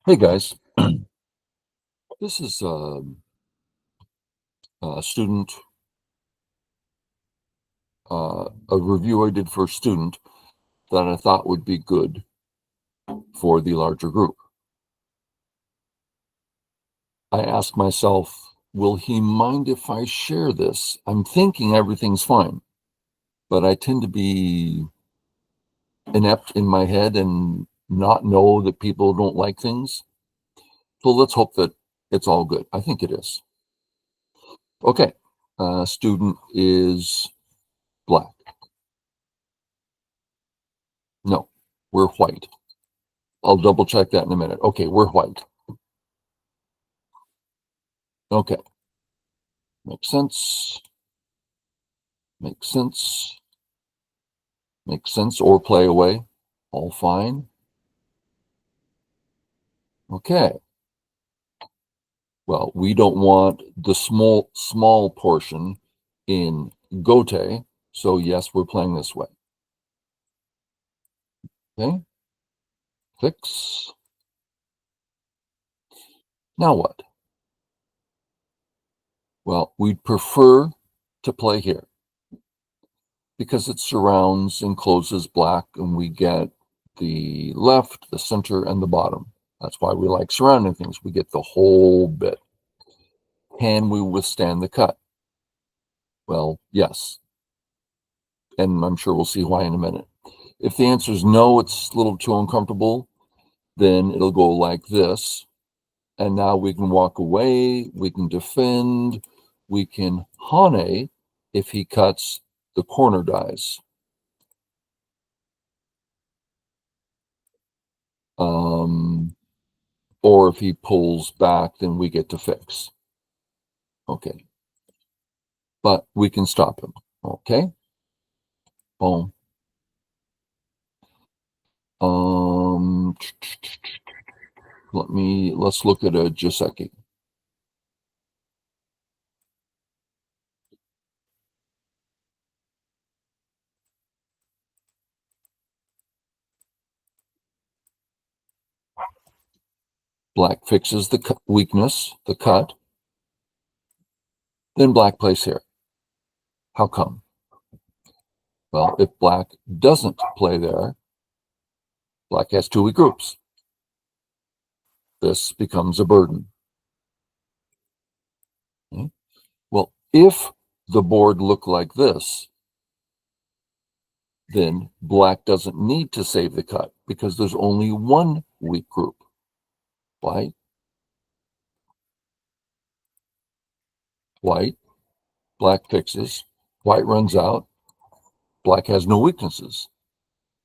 Hey guys, this is a student, a review I did for a student that I thought would be good for the larger group. I asked myself, will he mind if I share this? I'm thinking everything's fine, but I tend to be inept in my head and not know that people don't like things. So let's hope that it's all good. I think it is. Okay, student is black. No, we're white. I'll double check that in a minute. Okay, we're white. Okay, makes sense. Makes sense. Makes sense. Or play away. All fine. Okay. Well, we don't want the small portion in Gote. So yes, we're playing this way. Okay. Fix. Now what? Well, we'd prefer to play here because it surrounds and closes black, and we get the left, the center, and the bottom. That's why we like surrounding things. We get the whole bit. Can we withstand the cut? Well, yes. And I'm sure we'll see why in a minute. If the answer is no, it's a little too uncomfortable, then it'll go like this. And now we can walk away, we can defend, we can hane if he cuts the corner dies. Or if he pulls back, then we get to fix. Okay. But we can stop him. Okay. Boom. Let's look at a Joseki. Black fixes the weakness, the cut. Then black plays here. How come? Well, if black doesn't play there, black has two weak groups. This becomes a burden. Okay? Well, if the board looked like this, then black doesn't need to save the cut because there's only one weak group. White, white, black fixes, white runs out, black has no weaknesses.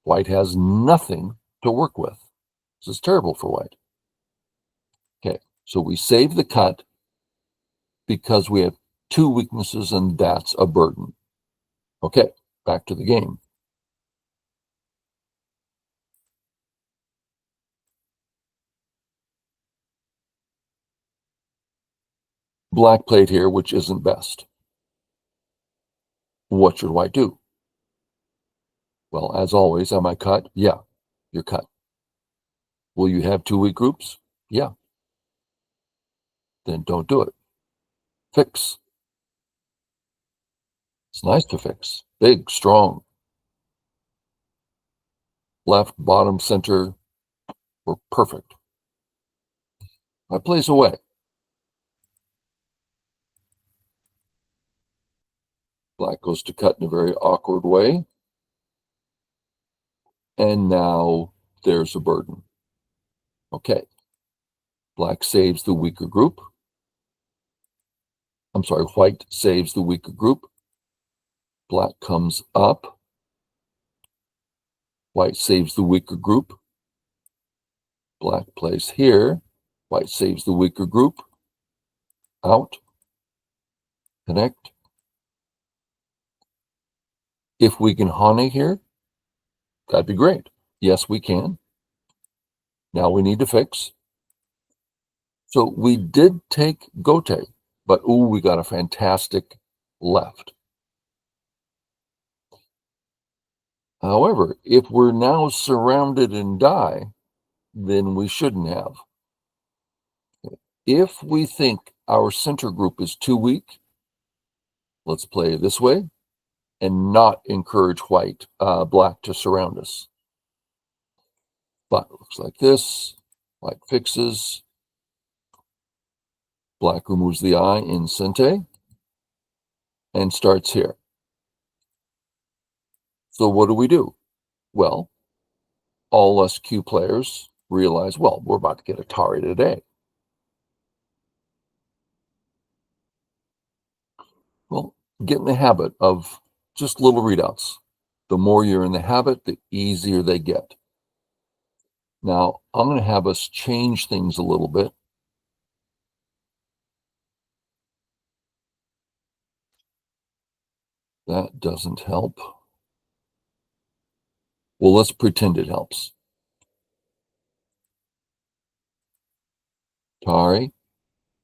White has nothing to work with. This is terrible for white. Okay, so we save the cut because we have two weaknesses, and that's a burden. Okay, back to the game. Black played here, which isn't best. What should white do? Well, as always, am I cut? Yeah, you're cut. Will you have two weak groups? Yeah. Then don't do it. Fix. It's nice to fix. Big, strong. Left, bottom, center. We're perfect. I plays away. Black goes to cut in a very awkward way. And now there's a burden. Okay. Black saves the weaker group. I'm sorry, white saves the weaker group. Black comes up. White saves the weaker group. Black plays here. White saves the weaker group. Out. Connect. If we can hane here, that'd be great. Yes, we can. Now we need to fix. So we did take Gote, but ooh, we got a fantastic left. However, if we're now surrounded in die, then we shouldn't have. If we think our center group is too weak, let's play this way and not encourage black to surround us. But it looks like this. White fixes. Black removes the eye in Sente and starts here. So what do? Well, all us Q players realize, well, we're about to get Atari today. Well, get in the habit of just little readouts. The more you're in the habit, the easier they get. Now, I'm going to have us change things a little bit. That doesn't help. Well, let's pretend it helps. Atari,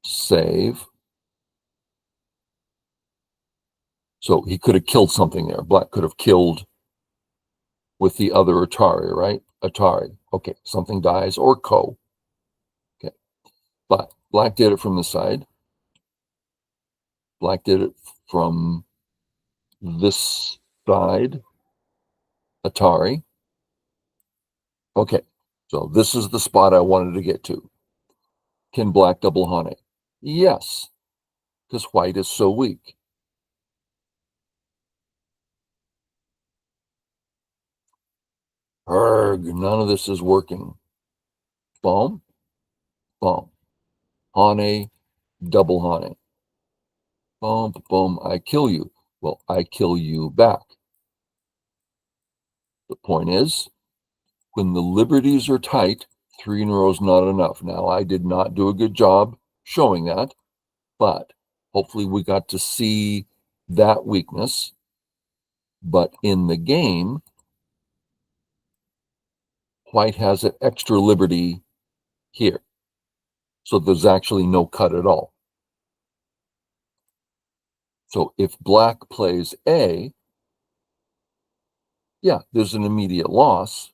save. So he could have killed something there. Black could have killed with the other Atari, right? Atari. Okay, something dies or co. Okay, but black did it from the side. Black did it from this side. Atari. Okay, so this is the spot I wanted to get to. Can black double Hane? Yes, because white is so weak. Erg, none of this is working. Boom, boom. Hane, double Hane. Boom, boom, I kill you. Well, I kill you back. The point is, when the liberties are tight, 3 in a row is not enough. Now, I did not do a good job showing that, but hopefully we got to see that weakness. But in the game, white has an extra liberty here. So there's actually no cut at all. So if black plays A, yeah, there's an immediate loss,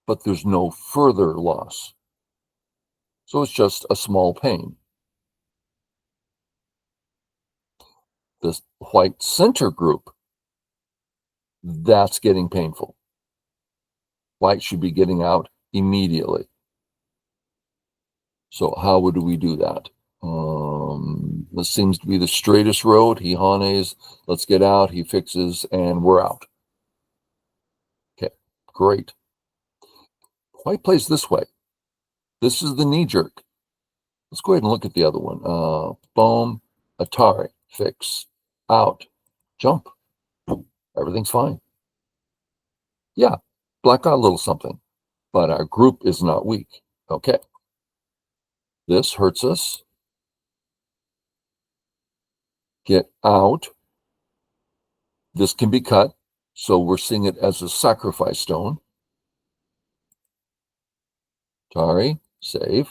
but there's no further loss. So it's just a small pain. The white center group, that's getting painful. White should be getting out immediately. So how would we do that? This seems to be the straightest road. He Hanes, let's get out. He fixes, and we're out. Okay, great. White plays this way. This is the knee jerk. Let's go ahead and look at the other one. Boom, Atari, fix, out, jump. Everything's fine. Yeah, black got a little something, but our group is not weak. Okay. This hurts us. Get out. This can be cut, so we're seeing it as a sacrifice stone. Atari, save.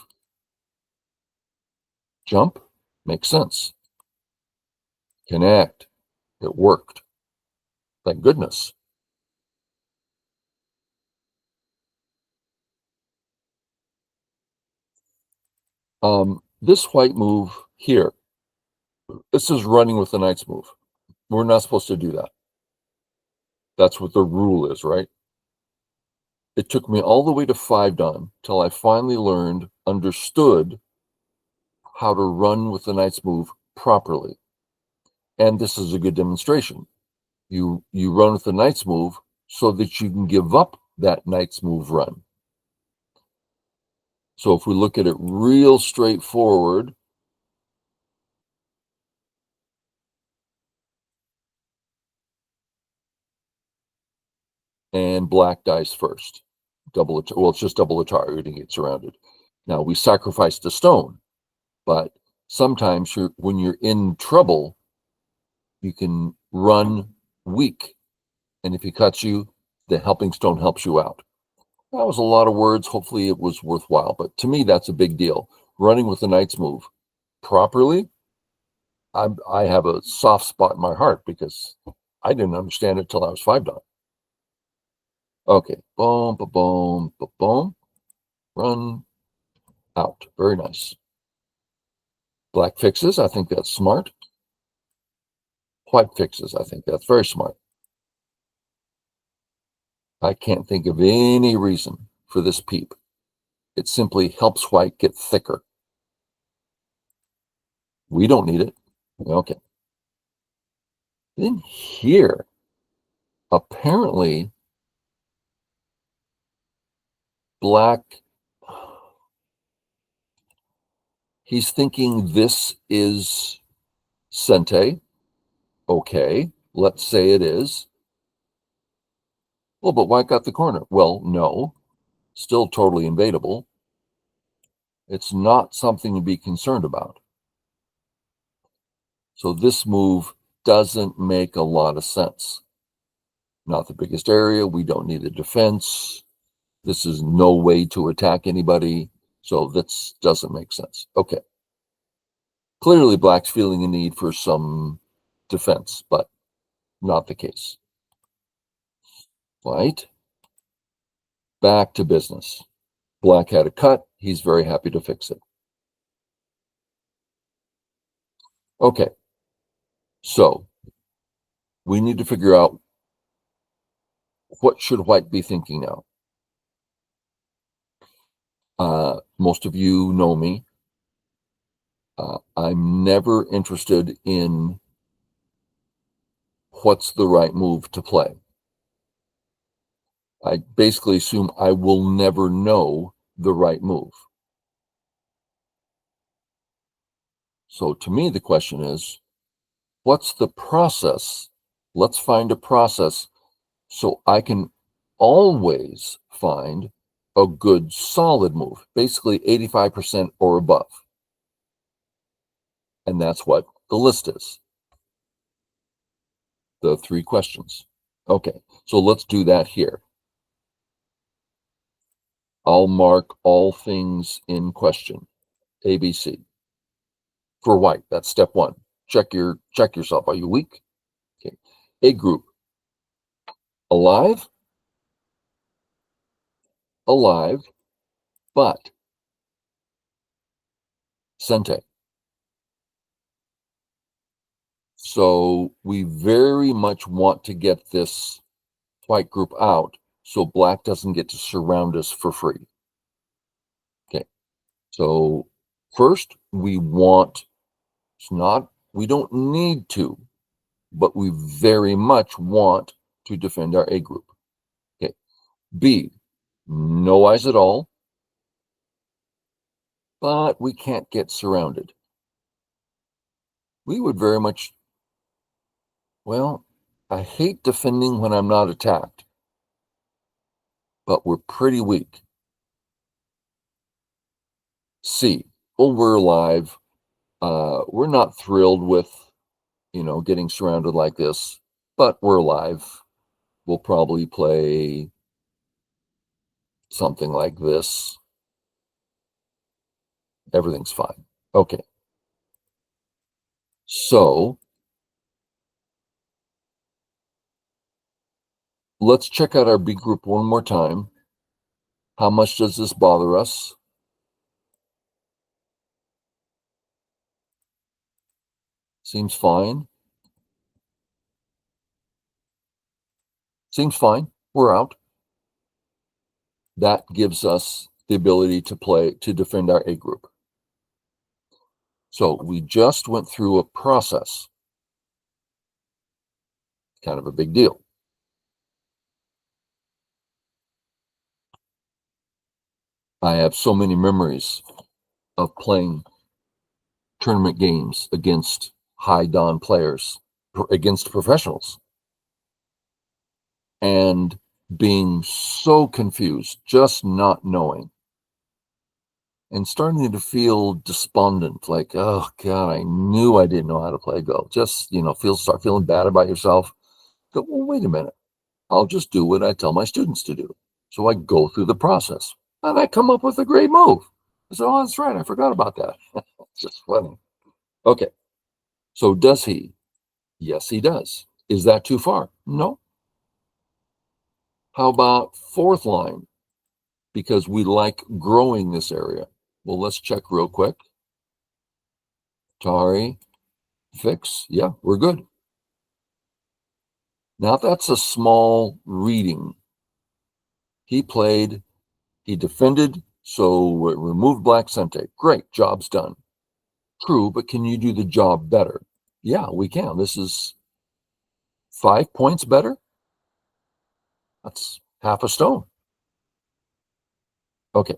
Jump, makes sense. Connect, it worked. Thank goodness. This white move here, this is running with the knight's move. We're not supposed to do that. That's what the rule is, right? It took me all the way to 5 done till I finally understood how to run with the knight's move properly. And this is a good demonstration. You run with the knight's move so that you can give up that knight's move run. So if we look at it real straightforward, and black dies first. Well, it's just double Atari. We didn't get surrounded. Now we sacrificed a stone, but sometimes when you're in trouble, you can run weak, and if he cuts you, the helping stone helps you out. That was a lot of words. Hopefully it was worthwhile, but to me that's a big deal. Running with the knight's move properly, I have a soft spot in my heart because I didn't understand it till I was 5 done. Okay, boom, boom, boom, boom, run out. Very nice. Black fixes, I think that's smart. White fixes, I think that's very smart. I can't think of any reason for this peep. It simply helps white get thicker. We don't need it. Okay. Then here, apparently, black, he's thinking this is Sente. Okay, let's say it is. Well, but white got the corner. Well, no, still totally invadable. It's not something to be concerned about. So this move doesn't make a lot of sense. Not the biggest area. We don't need a defense. This is no way to attack anybody. So this doesn't make sense. Okay. Clearly, black's feeling a need for some defense, but not the case. White, back to business. Black had a cut. He's very happy to fix it. Okay. So we need to figure out what should white be thinking now. Most of you know me. I'm never interested in what's the right move to play. I basically assume I will never know the right move. So to me, the question is, what's the process? Let's find a process so I can always find a good solid move, basically 85% or above. And that's what the list is. The 3 questions. Okay, so let's do that here. I'll mark all things in question, ABC. For white, that's step 1. Check yourself. Are you weak? Okay. A group. Alive, but Sente. So we very much want to get this white group out so black doesn't get to surround us for free. Okay. So first we don't need to, but we very much want to defend our A group. Okay. B, no eyes at all, but we can't get surrounded. We would very much, well, I hate defending when I'm not attacked, but we're pretty weak. C, well, we're alive. We're not thrilled with, getting surrounded like this, but we're alive. We'll probably play something like this. Everything's fine. Okay. So let's check out our B group one more time. How much does this bother us? Seems fine. Seems fine. We're out. That gives us the ability to defend our A group. So we just went through a process. Kind of a big deal. I have so many memories of playing tournament games against high Don players, against professionals, and being so confused, just not knowing, and starting to feel despondent, like, oh God, I knew I didn't know how to play Go. Just, start feeling bad about yourself. Go, well, wait a minute. I'll just do what I tell my students to do. So I go through the process and I come up with a great move. I say, oh, that's right. I forgot about that. It's just funny. Okay. So does he? Yes, he does. Is that too far? No. How about 4th line? Because we like growing this area. Well, let's check real quick. Tari, fix. Yeah, we're good. Now that's a small reading. He played, he defended, so it removed black Sente. Great, job's done. True, but can you do the job better? Yeah, we can. This is 5 points better. That's half a stone. Okay.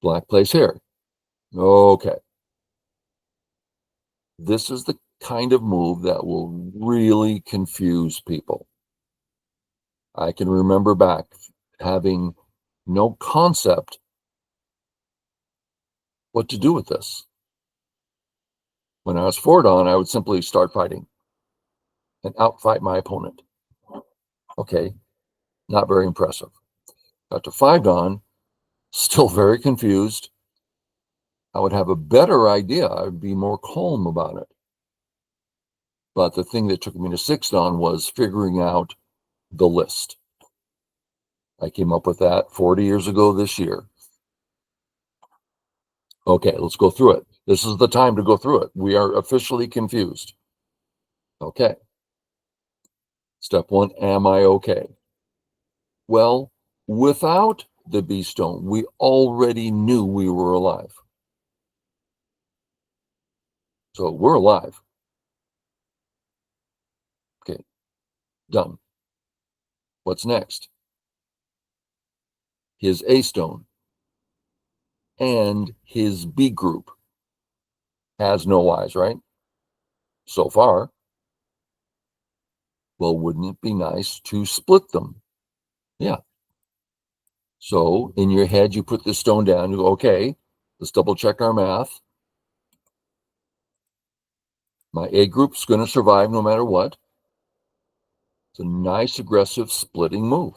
Black plays here. Okay. This is the kind of move that will really confuse people. I can remember back having no concept what to do with this. When I was 4 Dawn, I would simply start fighting and outfight my opponent. Okay, not very impressive. Got to 5 Dawn, still very confused. I would have a better idea. I would be more calm about it. But the thing that took me to 6 Dawn was figuring out the list. I came up with that 40 years ago this year. Okay, let's go through it. This is the time to go through it. We are officially confused. Okay. Step 1, am I okay? Well, without the B stone, we already knew we were alive. So we're alive. Okay, done. What's next? His A stone and his B group has no eyes, right? So far. Well, wouldn't it be nice to split them? Yeah. So in your head, you put this stone down. You go, okay, let's double check our math. My A group's going to survive no matter what. It's a nice, aggressive splitting move.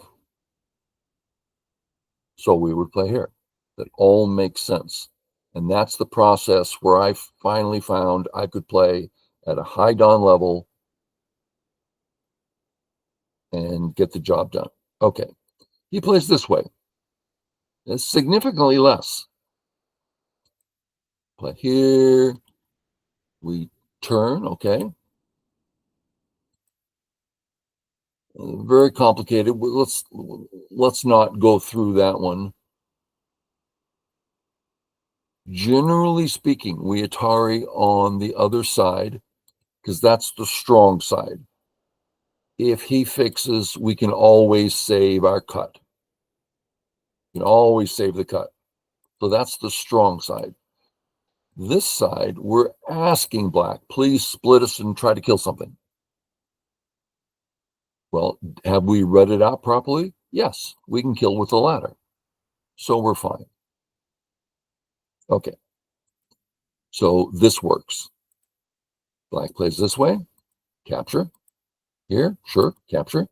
So we would play here. That all makes sense. And that's the process where I finally found I could play at a high Dawn level and get the job done. Okay. He plays this way. It's significantly less. Play here. We turn, okay. Very complicated. Let's not go through that one. Generally speaking, we Atari on the other side because that's the strong side. If he fixes, we can always save our cut. You can always save the cut. So that's the strong side. This side, we're asking black, please split us and try to kill something. Well, have we read it out properly? Yes, we can kill with the ladder. So we're fine. Okay. So this works. Black plays this way. Capture. Here, sure, capture.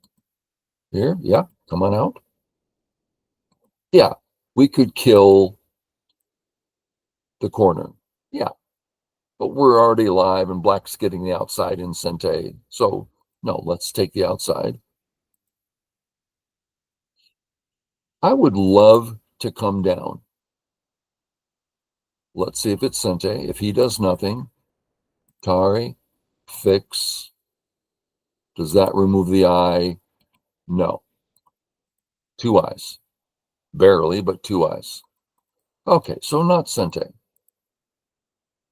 Here, yeah, come on out. Yeah, we could kill the corner. Yeah, but we're already alive and black's getting the outside in Sente. So no, let's take the outside. I would love to come down. Let's see if it's Sente. If he does nothing, Tari, fix. Does that remove the eye? No. 2 eyes. Barely, but 2 eyes. Okay, so not Sente.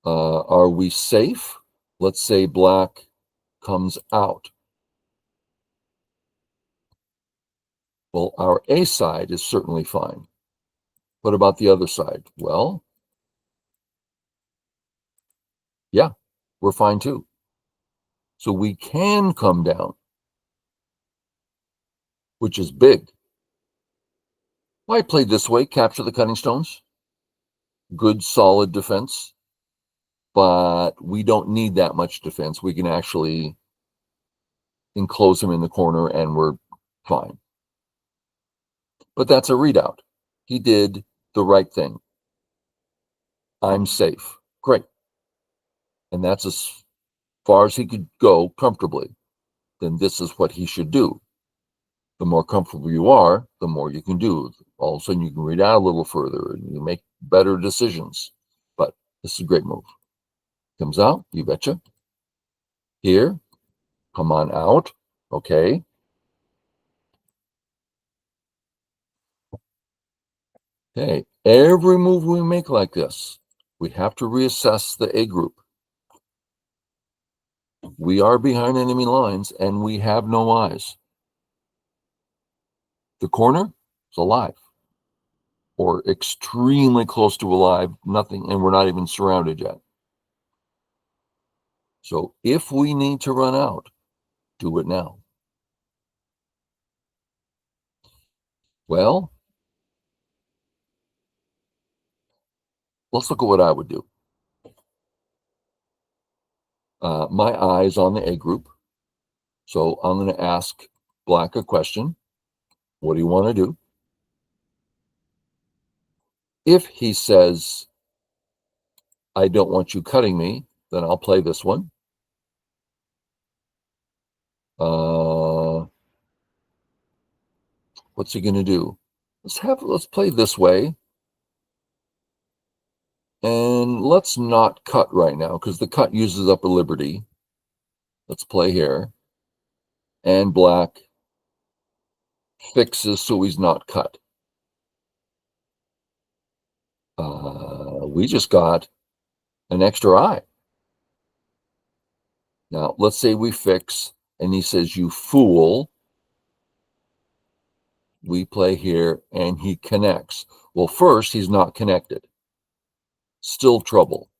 Are we safe? Let's say black comes out. Well, our A side is certainly fine. What about the other side? Well, yeah, we're fine too. So we can come down, which is big. Why play this way? Capture the cutting stones. Good, solid defense. But we don't need that much defense. We can actually enclose him in the corner and we're fine. But that's a readout. He did the right thing. I'm safe. Great. And that's as far as he could go comfortably. Then this is what he should do. The more comfortable you are, the more you can do. All of a sudden you can read out a little further and you make better decisions. This is a great move. Comes out, you betcha. Here, come on out. Okay. Okay. Every move we make like this, we have to reassess the A group. We are behind enemy lines and we have no eyes. The corner is alive or extremely close to alive, nothing, and we're not even surrounded yet. So if we need to run out, do it now. Well, let's look at what I would do. My eye is on the A group. So I'm going to ask Black a question. What do you want to do? If he says, I don't want you cutting me, then I'll play this one. What's he going to do? Let's play this way. And let's not cut right now because the cut uses up a liberty. Let's play here. And Black fixes so he's not cut. We just got an extra eye. Now, let's say we fix and he says, you fool. We play here and he connects. Well, first, he's not connected. Still trouble.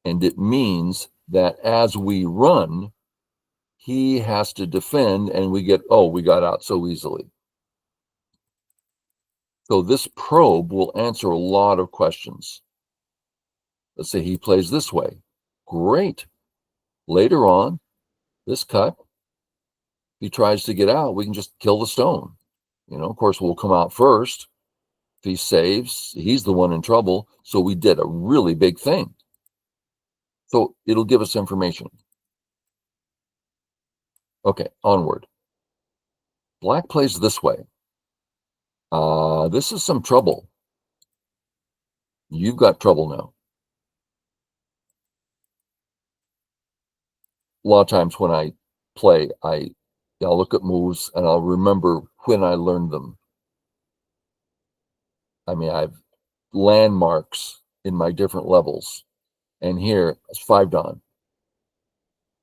And it means that as we run, he has to defend and we got out so easily. So this probe will answer a lot of questions. Let's say he plays this way. Great. Later on, this cut, he tries to get out, we can just kill the stone. Of course, we'll come out first. If he saves, he's the one in trouble. So we did a really big thing. So it'll give us information. Okay, onward. Black plays this way. This is some trouble. You've got trouble now. A lot of times when I play, I'll look at moves and I'll remember when I learned them. I mean, I've landmarks in my different levels. And here, it's 5-dan.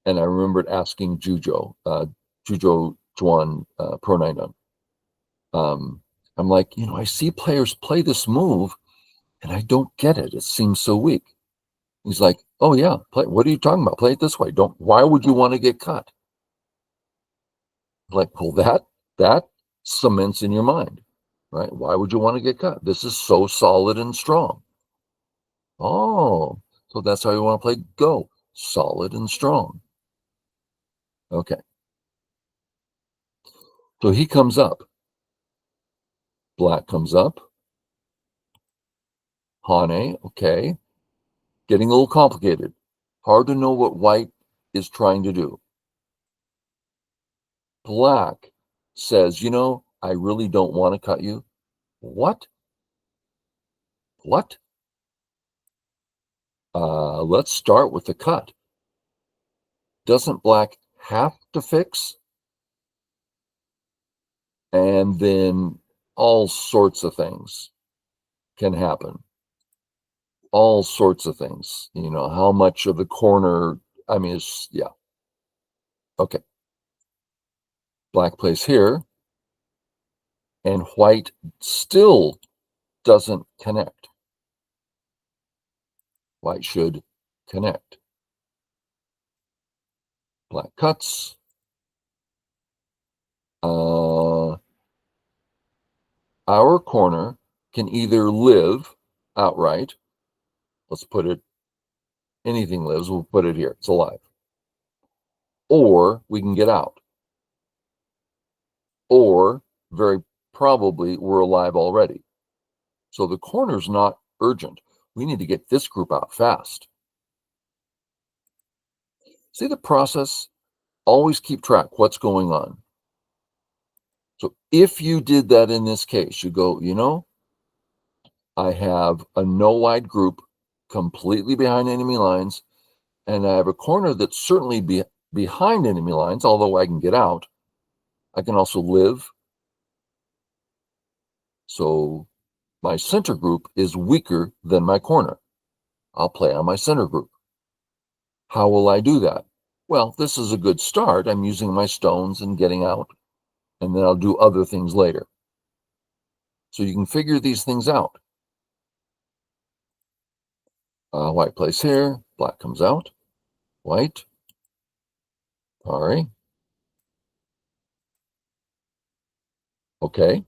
And I remembered asking Jujo Juan Pro 9-dan. I'm like, I see players play this move and I don't get it. It seems so weak. He's like, oh yeah, what are you talking about? Play it this way. Why would you want to get cut? Like, well, that cements in your mind, right? Why would you want to get cut? This is so solid and strong. Oh, so that's how you want to play Go. Solid and strong. Okay. So he comes up. Black comes up. Hane, okay. Getting a little complicated. Hard to know what white is trying to do. Black says, I really don't want to cut you. What? What? Let's start with the cut. Doesn't Black have to fix? And then all sorts of things can happen. All sorts of things. How much of the corner, yeah. Okay. Black plays here. And white still doesn't connect. White should connect. Black cuts. Our corner can either live outright. Let's put it, anything lives, we'll put it here. It's alive. Or we can get out. Or very probably we're alive already. So the corner's not urgent. We need to get this group out fast. See the process? Always keep track what's going on. So if you did that in this case, you go, I have a no wide group completely behind enemy lines, and I have a corner that's certainly behind enemy lines, although I can get out. I can also live. So my center group is weaker than my corner. I'll play on my center group. How will I do that? Well, this is a good start. I'm using my stones and getting out, and then I'll do other things later. So you can figure these things out. White plays here, black comes out, white, sorry. Okay,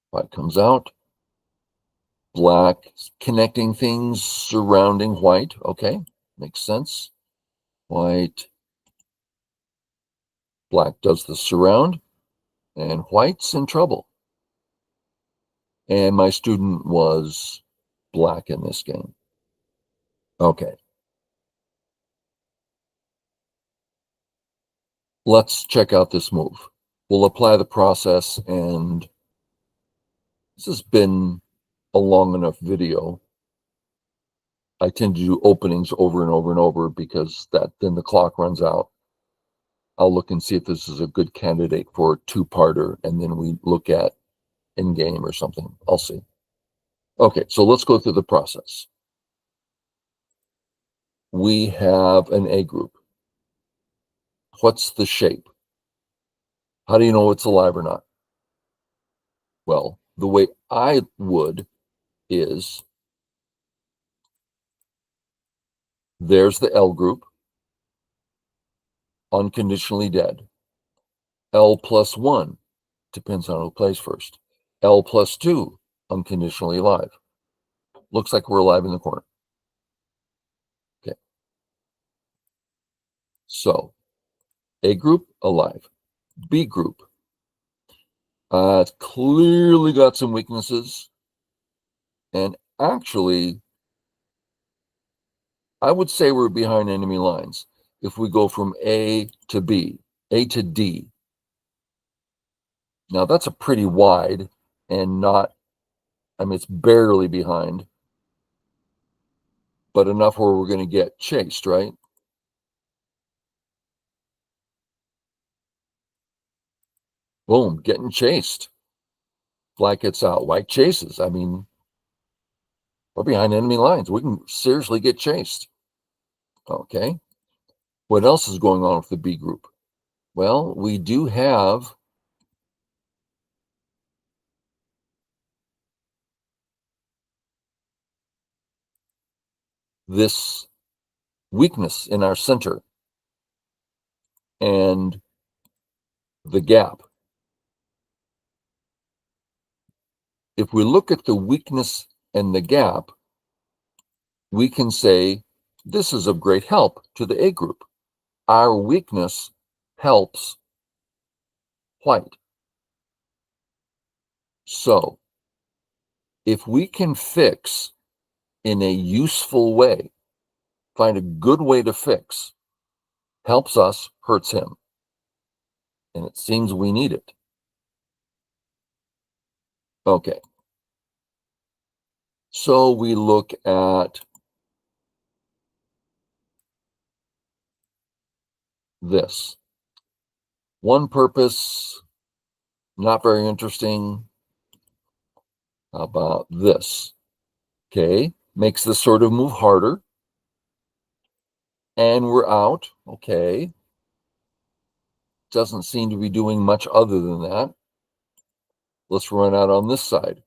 white comes out, black connecting things surrounding white. Okay, makes sense. White, black does the surround, and white's in trouble. And my student was black in this game. Okay. Let's check out this move. We'll apply the process, and this has been a long enough video. I tend to do openings over and over and over because then the clock runs out. I'll look and see if this is a good candidate for a two-parter, and then we look at in-game or something. I'll see. Okay, so let's go through the process. We have an A group. What's the shape? How do you know it's alive or not? Well, the way I would is there's the L group, unconditionally dead. L plus 1, depends on who plays first. L plus 2, unconditionally alive. Looks like we're alive in the corner. Okay. So, A group, alive. B group, it's clearly got some weaknesses. And actually, I would say we're behind enemy lines. If we go from A to B, A to D. Now that's a pretty wide and not, I mean, it's barely behind, but enough where we're going to get chased, right? Boom, getting chased. Black gets out, white chases. I mean, we're behind enemy lines. We can seriously get chased. Okay. What else is going on with the B group? Well, we do have this weakness in our center and the gap. If we look at the weakness and the gap, we can say this is of great help to the A group. Our weakness helps white. So if we can fix in a useful way, find a good way to fix, helps us, hurts him. And it seems we need it. Okay. So we look at this. One purpose, not very interesting. How about this? Okay, makes this sort of move harder. And we're out. Okay. Doesn't seem to be doing much other than that. Let's run out on this side.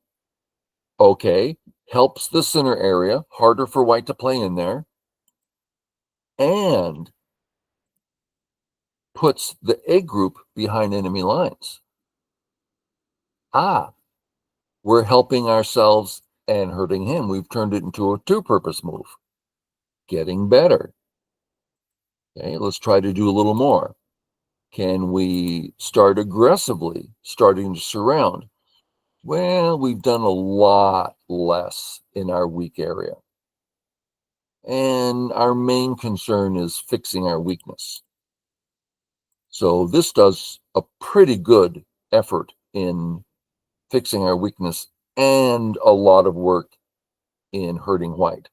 Okay, helps the center area, harder for white to play in there, and puts the A group behind enemy lines. We're helping ourselves and hurting him. We've turned it into a two-purpose move. Getting better. Okay, let's try to do a little more. Can we start aggressively, starting to surround? Well, we've done a lot less in our weak area. And our main concern is fixing our weakness. So this does a pretty good effort in fixing our weakness and a lot of work in hurting white.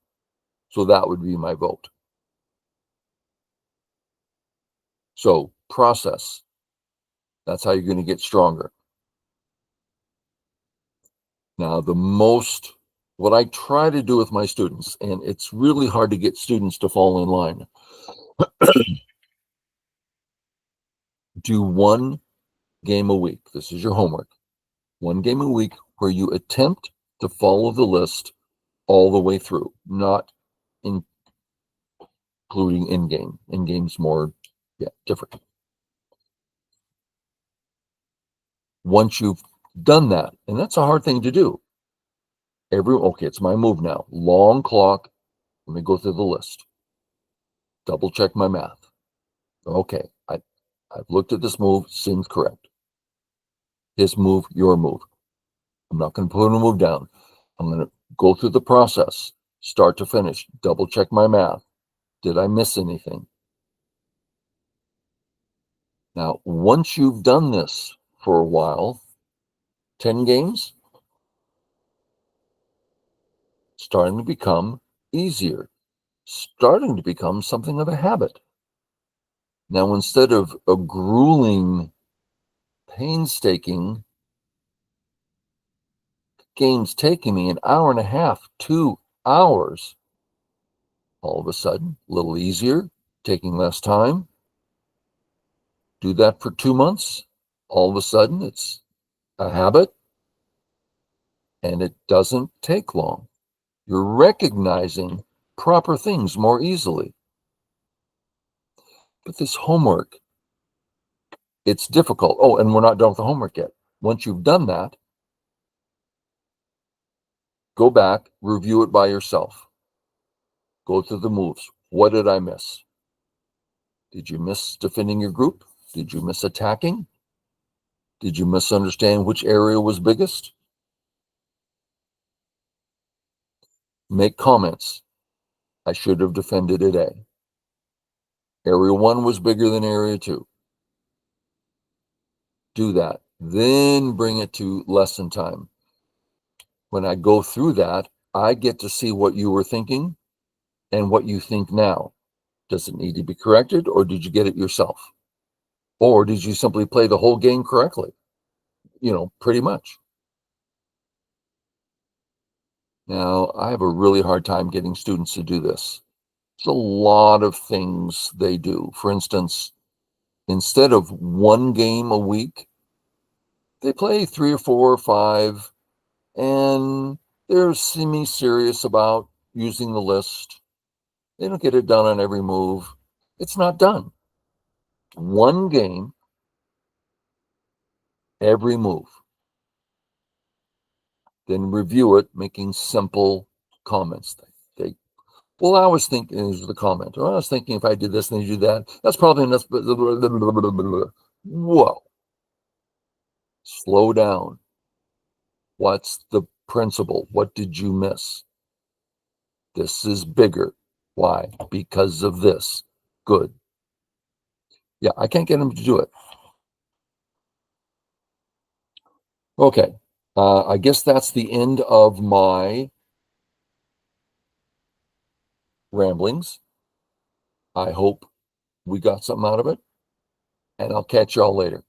So that would be my vote. So process. That's how you're going to get stronger. Now, what I try to do with my students, and it's really hard to get students to fall in line, do one game a week. This is your homework. One game a week where you attempt to follow the list all the way through, not including in-game. In-game's more, different. Once you've done that, and that's a hard thing to do. Okay, it's my move now. Long clock. Let me go through the list. Double check my math. Okay, I've looked at this move, seems correct. His move, your move. I'm not going to put a move down. I'm going to go through the process, start to finish, double check my math. Did I miss anything? Now, once you've done this for a while, 10 games, starting to become easier, starting to become something of a habit. Now, instead of a grueling, painstaking games taking me an hour and a half, 2 hours, all of a sudden, a little easier, taking less time. Do that for 2 months. All of a sudden, it's a habit, and it doesn't take long. You're recognizing proper things more easily. But this homework, it's difficult. Oh, and we're not done with the homework yet. Once you've done that, go back, review it by yourself. Go through the moves. What did I miss? Did you miss defending your group? Did you miss attacking? Did you misunderstand which area was biggest? Make comments. I should have defended at A. Area 1 was bigger than Area 2. Do that. Then bring it to lesson time. When I go through that, I get to see what you were thinking and what you think now. Does it need to be corrected, or did you get it yourself? Or did you simply play the whole game correctly? Pretty much. Now, I have a really hard time getting students to do this. There's a lot of things they do. For instance, instead of one game a week, they play 3 or 4 or 5, and they're semi-serious about using the list. They don't get it done on every move. It's not done. One game, every move. Then review it, making simple comments. Well, I was thinking, is the comment. Well, I was thinking if I did this and you do that, that's probably enough. Whoa. Slow down. What's the principle? What did you miss? This is bigger. Why? Because of this. Good. Yeah, I can't get them to do it. Okay. I guess that's the end of my ramblings. I hope we got something out of it, and I'll catch y'all later.